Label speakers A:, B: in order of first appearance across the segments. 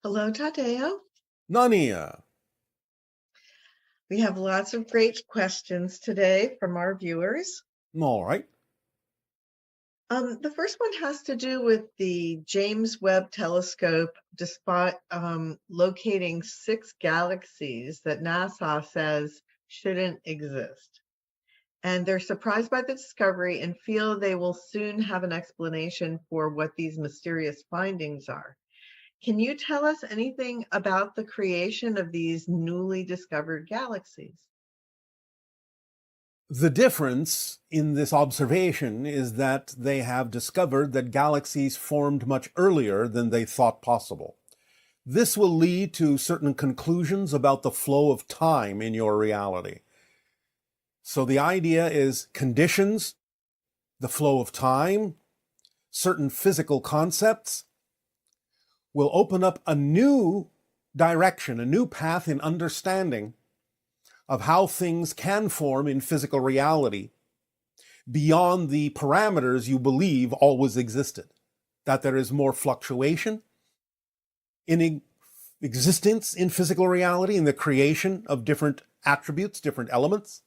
A: Hello, Tadeo.
B: Nania.
A: We have lots of great questions today from our viewers.
B: All right.
A: The first one has to do with the James Webb Telescope, despite locating 6 galaxies that NASA says shouldn't exist. And they're surprised by the discovery and feel they will soon have an explanation for what these mysterious findings are. Can you tell us anything about the creation of these newly discovered galaxies?
B: The difference in this observation is that they have discovered that galaxies formed much earlier than they thought possible. This will lead to certain conclusions about the flow of time in your reality. So the idea is conditions, the flow of time, certain physical concepts will open up a new direction, a new path in understanding of how things can form in physical reality beyond the parameters you believe always existed. That there is more fluctuation in existence in physical reality, in the creation of different attributes, different elements,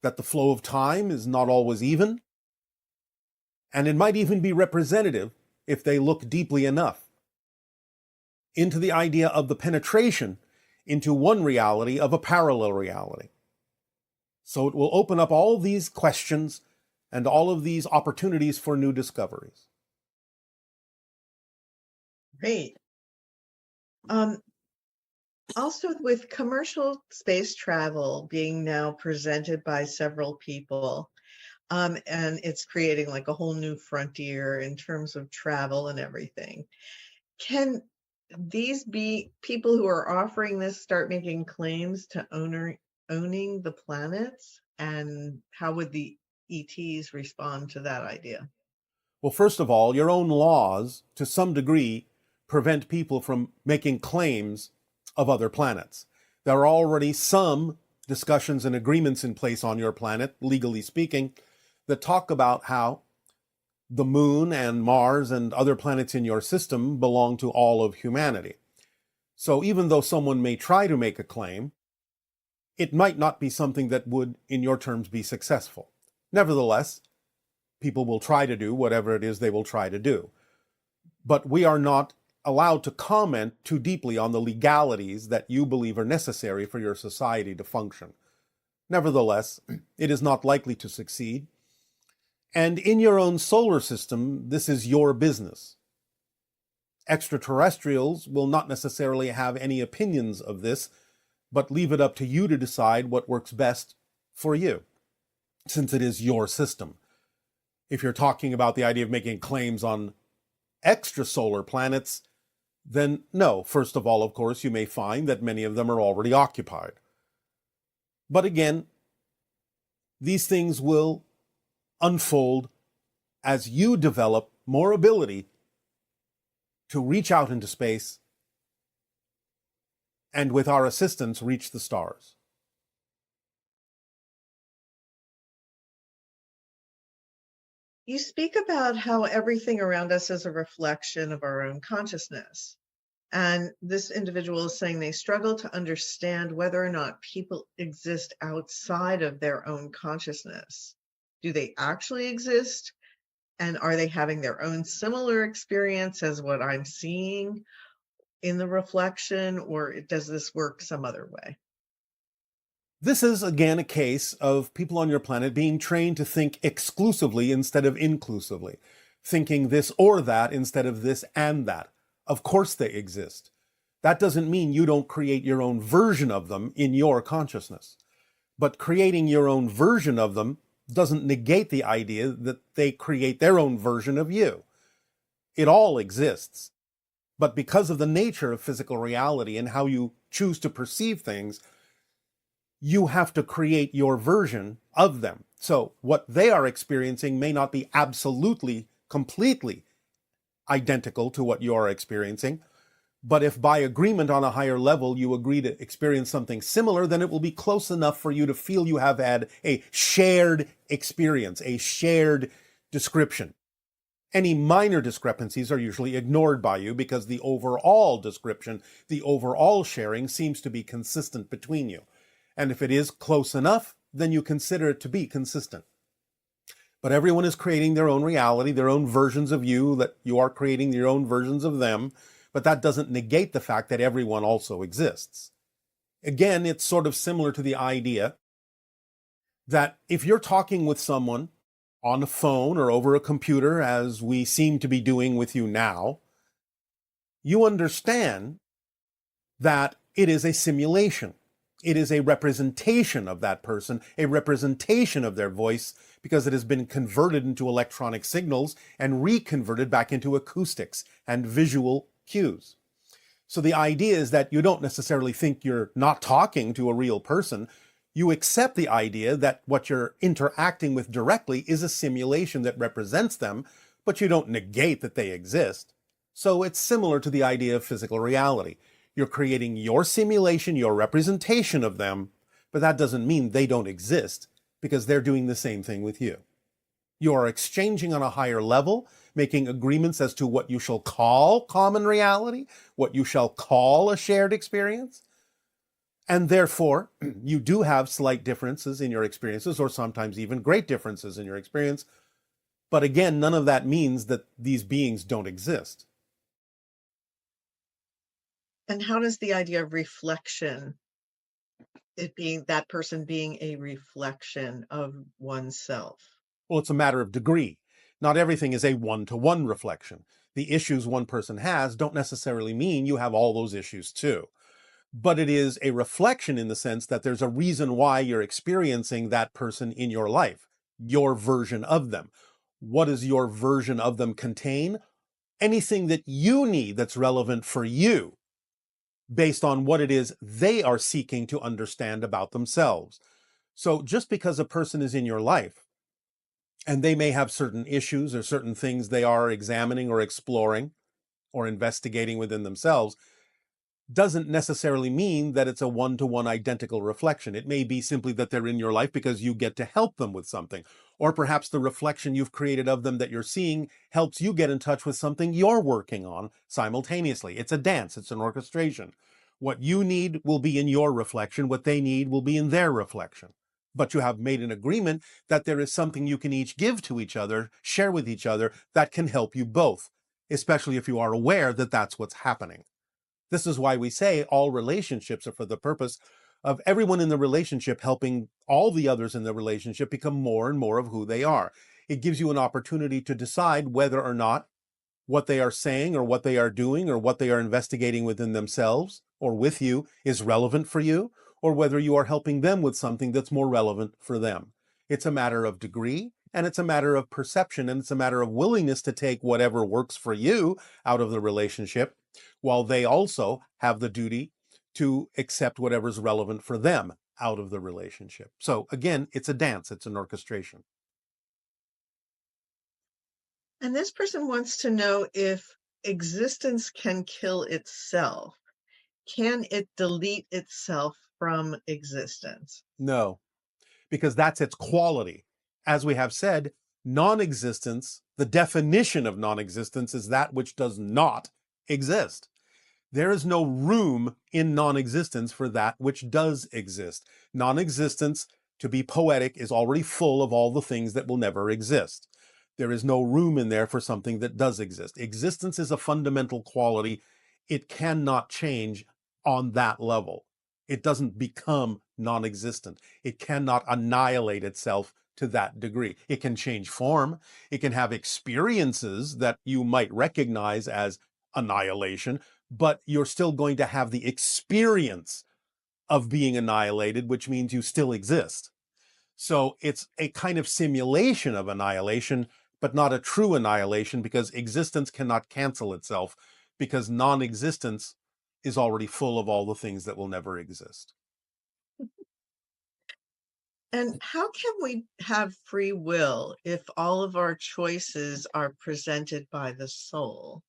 B: that the flow of time is not always even, and it might even be representative, if they look deeply enough, into the idea of the penetration into one reality of a parallel reality. So it will open up all these questions and all of these opportunities for new discoveries.
A: Great. Also, with commercial space travel being now presented by several people, and it's creating like a whole new frontier in terms of travel and everything. Can these be people who are offering this start making claims to owning the planets? And how would the ETs respond to that idea?
B: Well, first of all, your own laws, to some degree, prevent people from making claims of other planets. There are already some discussions and agreements in place on your planet, legally speaking, that talk about how the moon and Mars and other planets in your system belong to all of humanity. So even though someone may try to make a claim, it might not be something that would, in your terms, be successful. Nevertheless, people will try to do whatever it is they will try to do. But we are not allowed to comment too deeply on the legalities that you believe are necessary for your society to function. Nevertheless, it is not likely to succeed. And in your own solar system, this is your business. Extraterrestrials will not necessarily have any opinions of this, but leave it up to you to decide what works best for you, since it is your system. If you're talking about the idea of making claims on extrasolar planets, then no. First of all, of course, you may find that many of them are already occupied. But again, these things will unfold as you develop more ability to reach out into space and, with our assistance, reach the stars.
A: You speak about how everything around us is a reflection of our own consciousness. And this individual is saying they struggle to understand whether or not people exist outside of their own consciousness. Do they actually exist? And are they having their own similar experience as what I'm seeing in the reflection, or does this work some other way?
B: This is, again, a case of people on your planet being trained to think exclusively instead of inclusively, thinking this or that instead of this and that. Of course they exist. That doesn't mean you don't create your own version of them in your consciousness. But creating your own version of them doesn't negate the idea that they create their own version of you. It all exists. But because of the nature of physical reality and how you choose to perceive things, you have to create your version of them. So what they are experiencing may not be absolutely, completely identical to what you're experiencing. But if by agreement on a higher level you agree to experience something similar, then it will be close enough for you to feel you have had a shared experience, a shared description. Any minor discrepancies are usually ignored by you because the overall description, the overall sharing seems to be consistent between you. And if it is close enough, then you consider it to be consistent. But everyone is creating their own reality, their own versions of you, that you are creating your own versions of them. But that doesn't negate the fact that everyone also exists. Again, it's sort of similar to the idea that if you're talking with someone on a phone or over a computer, as we seem to be doing with you now, you understand that it is a simulation. It is a representation of that person, a representation of their voice, because it has been converted into electronic signals and reconverted back into acoustics and visual cues. So the idea is that you don't necessarily think you're not talking to a real person. You accept the idea that what you're interacting with directly is a simulation that represents them, but you don't negate that they exist. So it's similar to the idea of physical reality. You're creating your simulation, your representation of them, but that doesn't mean they don't exist, because they're doing the same thing with you. You are exchanging on a higher level, making agreements as to what you shall call common reality, what you shall call a shared experience. And therefore, you do have slight differences in your experiences, or sometimes even great differences in your experience. But again, none of that means that these beings don't exist.
A: And how does the idea of reflection, it being that person being a reflection of oneself?
B: Well, it's a matter of degree. Not everything is a one-to-one reflection. The issues one person has don't necessarily mean you have all those issues too. But it is a reflection in the sense that there's a reason why you're experiencing that person in your life, your version of them. What does your version of them contain? Anything that you need that's relevant for you, based on what it is they are seeking to understand about themselves. So just because a person is in your life, and they may have certain issues or certain things they are examining or exploring or investigating within themselves, doesn't necessarily mean that it's a one-to-one identical reflection. It may be simply that they're in your life because you get to help them with something. Or perhaps the reflection you've created of them that you're seeing helps you get in touch with something you're working on simultaneously. It's a dance, it's an orchestration. What you need will be in your reflection, what they need will be in their reflection. But you have made an agreement that there is something you can each give to each other, share with each other, that can help you both, especially if you are aware that that's what's happening. This is why we say all relationships are for the purpose of everyone in the relationship helping all the others in the relationship become more and more of who they are. It gives you an opportunity to decide whether or not what they are saying or what they are doing or what they are investigating within themselves or with you is relevant for you, or whether you are helping them with something that's more relevant for them. It's a matter of degree, and it's a matter of perception, and it's a matter of willingness to take whatever works for you out of the relationship, while they also have the duty to accept whatever's relevant for them out of the relationship. So again, it's a dance, it's an orchestration.
A: And this person wants to know if existence can kill itself. Can it delete itself from existence?
B: No, because that's its quality. As we have said, non-existence, the definition of non-existence is that which does not exist. There is no room in non-existence for that which does exist. Non-existence, to be poetic, is already full of all the things that will never exist. There is no room in there for something that does exist. Existence is a fundamental quality. It cannot change on that level. It doesn't become non-existent. It cannot annihilate itself to that degree. It can change form. It can have experiences that you might recognize as annihilation, but you're still going to have the experience of being annihilated, which means you still exist. So it's a kind of simulation of annihilation, but not a true annihilation, because existence cannot cancel itself, because non-existence is already full of all the things that will never exist.
A: And how can we have free will if all of our choices are presented by the soul?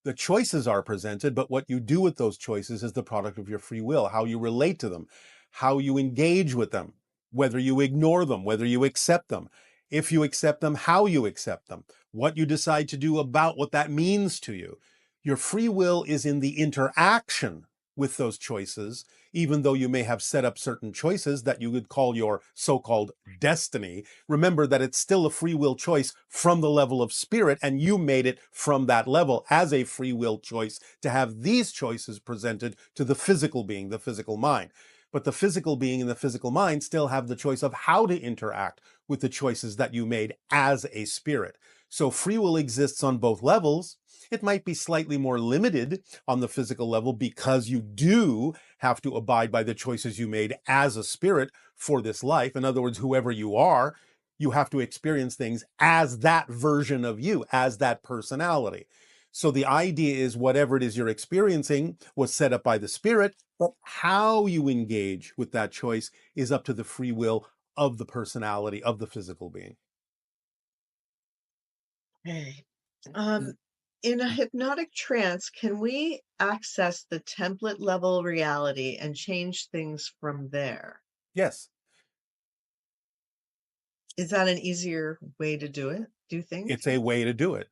B: The choices are presented, but what you do with those choices is the product of your free will, how you relate to them, how you engage with them, whether you ignore them, whether you accept them. if you accept them, how you accept them, what you decide to do about what that means to you. Your free will is in the interaction with those choices, even though you may have set up certain choices that you would call your so-called destiny. Remember that it's still a free will choice from the level of spirit, and you made it from that level as a free will choice to have these choices presented to the physical being, the physical mind. But the physical being and the physical mind still have the choice of how to interact with the choices that you made as a spirit. So free will exists on both levels. It might be slightly more limited on the physical level because you do have to abide by the choices you made as a spirit for this life. In other words, whoever you are, you have to experience things as that version of you, as that personality. So the idea is whatever it is you're experiencing was set up by the spirit, but how you engage with that choice is up to the free will of the personality of the physical being.
A: Okay. In a hypnotic trance, can we access the template level reality and change things from there?
B: Yes,
A: Is that an easier way to do it? Do you think?
B: it's a way to do it.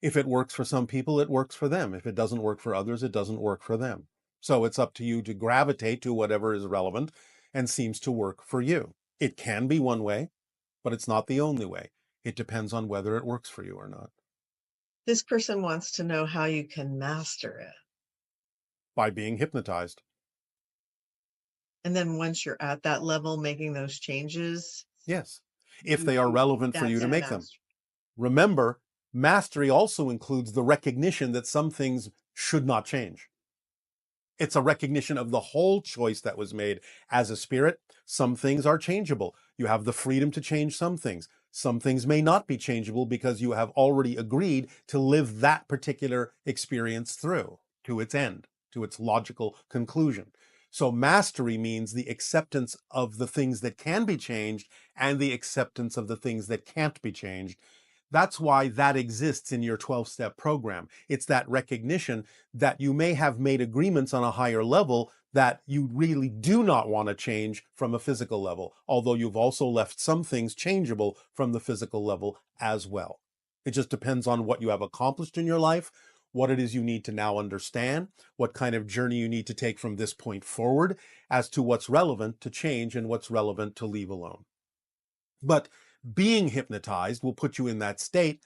B: If it works for some people, it works for them. If it doesn't work for others, it doesn't work for them. So it's up to you to gravitate to whatever is relevant and seems to work for you. It can be one way, but it's not the only way. It depends on whether it works for you or not.
A: This person wants to know how you can master it.
B: By being hypnotized.
A: And then once you're at that level, making those changes,
B: Yes, if they are relevant for you
A: that's
B: to
A: a
B: make them.
A: master.
B: Remember, mastery also includes the recognition that some things should not change. It's a recognition of the whole choice that was made as a spirit. Some things are changeable. You have the freedom to change some things. Some things may not be changeable because you have already agreed to live that particular experience through to its end, to its logical conclusion. So mastery means the acceptance of the things that can be changed and the acceptance of the things that can't be changed. That's why that exists in your 12-step program. It's that recognition that you may have made agreements on a higher level that you really do not want to change from a physical level, although you've also left some things changeable from the physical level as well. It just depends on what you have accomplished in your life, what it is you need to now understand, what kind of journey you need to take from this point forward as to what's relevant to change and what's relevant to leave alone. But being hypnotized will put you in that state.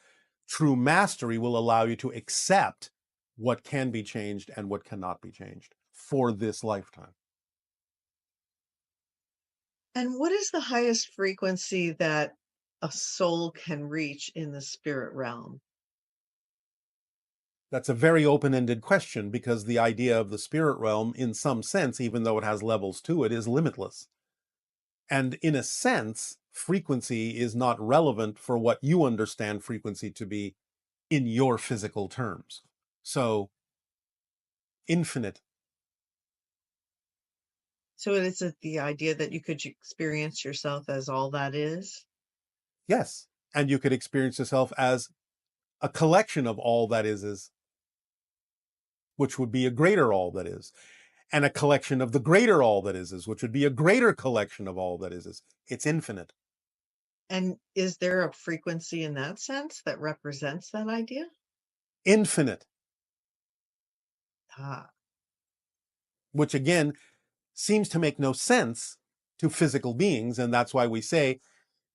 B: True mastery will allow you to accept what can be changed and what cannot be changed for this lifetime.
A: And what is the highest frequency that a soul can reach in the spirit realm?
B: That's a very open-ended question because the idea of the spirit realm, in some sense, even though it has levels to it, is limitless. And in a sense, frequency is not relevant for what you understand frequency to be in your physical terms. So, infinite.
A: So it is the idea that you could experience yourself as all that is?
B: Yes. And you could experience yourself as a collection of all that is, which would be a greater all that is, and a collection of the greater all that is, which would be a greater collection of all that is. It's infinite.
A: And is there a frequency in that sense that represents that idea?
B: Infinite,
A: Ah,
B: which again seems to make no sense to physical beings. And that's why we say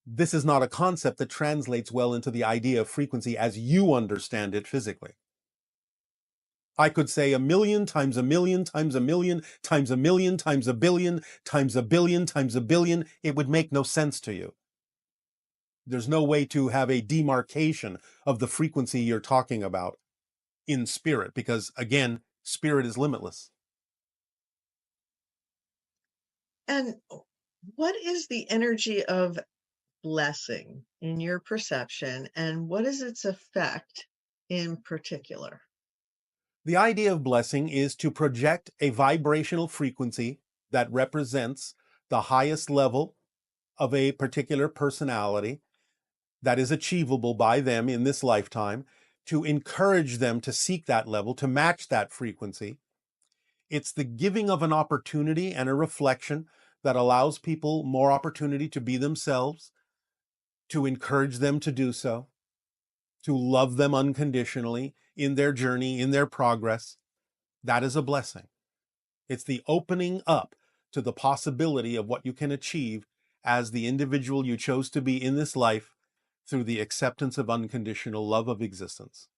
B: this is not a concept that translates well into the idea of frequency as you understand it physically. I could say a million times a million times a million times a million times a billion times a billion times a billion. It would make no sense to you. There's no way to have a demarcation of the frequency you're talking about in spirit because, again, spirit is limitless.
A: and what is the energy of blessing in your perception, and what is its effect in particular?
B: The idea of blessing is to project a vibrational frequency that represents the highest level of a particular personality that is achievable by them in this lifetime, to encourage them to seek that level, to match that frequency. It's the giving of an opportunity and a reflection that allows people more opportunity to be themselves, to encourage them to do so, to love them unconditionally in their journey, in their progress. That is a blessing. It's the opening up to the possibility of what you can achieve as the individual you chose to be in this life through the acceptance of unconditional love of existence.